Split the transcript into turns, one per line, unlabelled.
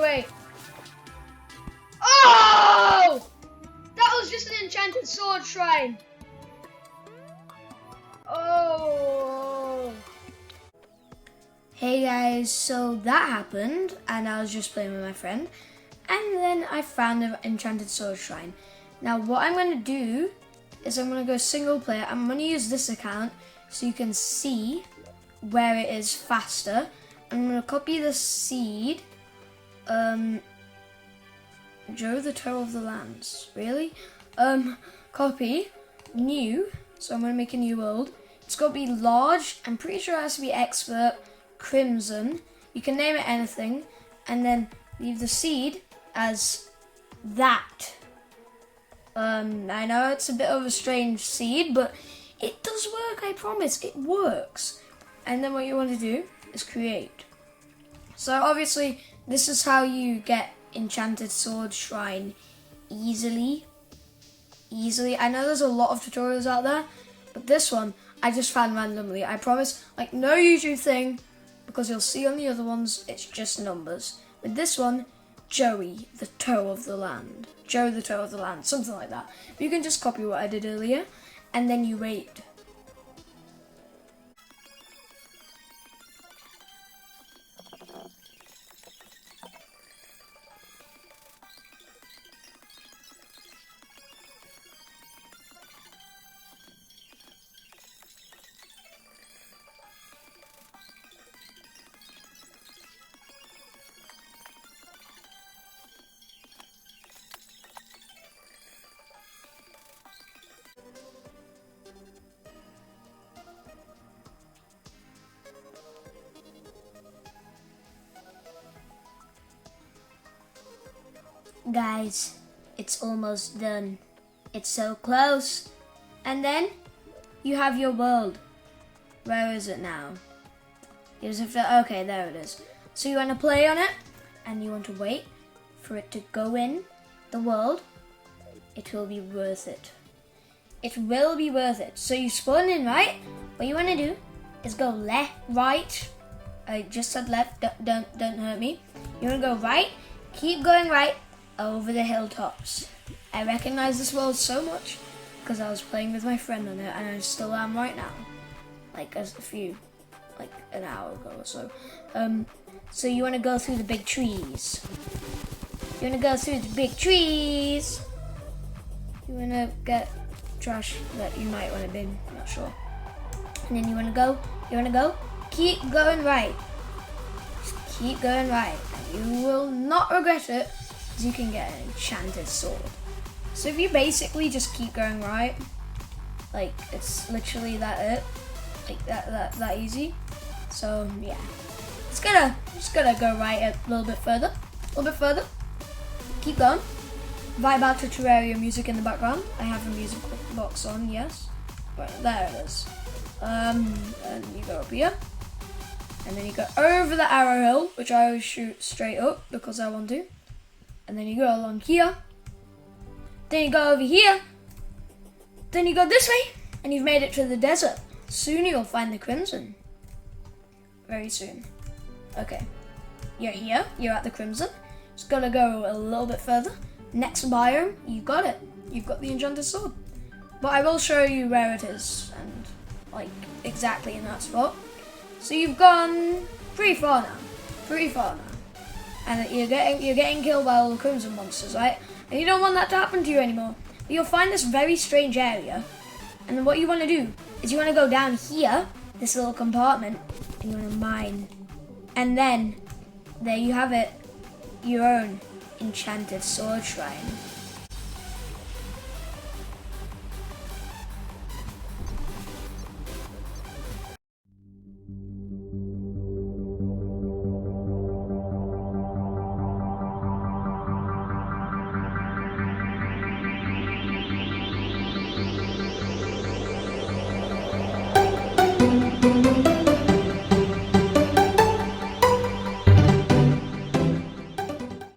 wait. Oh! That was just an enchanted sword shrine. Oh. Hey guys, so that happened and I was just playing with my friend and then I found an enchanted sword shrine. Now what I'm going to do is I'm going to go single player. I'm going to use this account so you can see where it is faster. I'm going to copy the seed. Joe the Toe of the Lands. Really? Copy. New. So I'm going to make a new world. It's got to be large. I'm pretty sure it has to be expert. Crimson. You can name it anything. And then leave the seed as that. I know it's a bit of a strange seed, but it does work, I promise. It works. And then what you want to do is create. So obviously, this is how you get Enchanted Sword Shrine easily. I know there's a lot of tutorials out there, but this one I just found randomly. I promise, like no YouTube thing, because you'll see on the other ones, it's just numbers. With this one, Joey, the Toe of the Land. Joe, the Toe of the Land, something like that. But you can just copy what I did earlier, and then you wait. Guys, it's almost done. It's so close. And then you have your world. Where is it now? Okay, there it is. So you want to play on it and you want to wait for it to go in the world. It will be worth it. It will be worth it. So you spawn in, right? What you want to do is go left, right. I just said left, don't hurt me. You want to go right, keep going right, over the hilltops. I recognize this world so much because I was playing with my friend on it and I still am right now. Like an hour ago or so. So you want to go through the big trees. You want to go through the big trees. You want to get trash that you might want to bin, not sure. And then you want to go, keep going right. Just keep going right. And you will not regret it. You can get an enchanted sword. So if you basically just keep going right, like it's literally that like that easy. So yeah, just gotta go right a little bit further, Keep going. Vibe out to Terraria music in the background. I have a music box on, yes, but there it is. And you go up here, and then you go over the arrow hill, which I always shoot straight up because I want to. And then you go along here, then you go over here, then you go this way, and you've made it to the desert. Soon you'll find the Crimson. Very soon. Okay, you're here, you're at the Crimson. Just gotta go a little bit further. Next biome, you got it. You've got the Enchanted Sword. But I will show you where it is, and like exactly in that spot. So you've gone pretty far now. And you're getting killed by all the Crimson monsters, right? And you don't want that to happen to you anymore. But you'll find this very strange area. And then what you want to do is you want to go down here, this little compartment, and you want to mine. And then, there you have it, your own Enchanted Sword Shrine.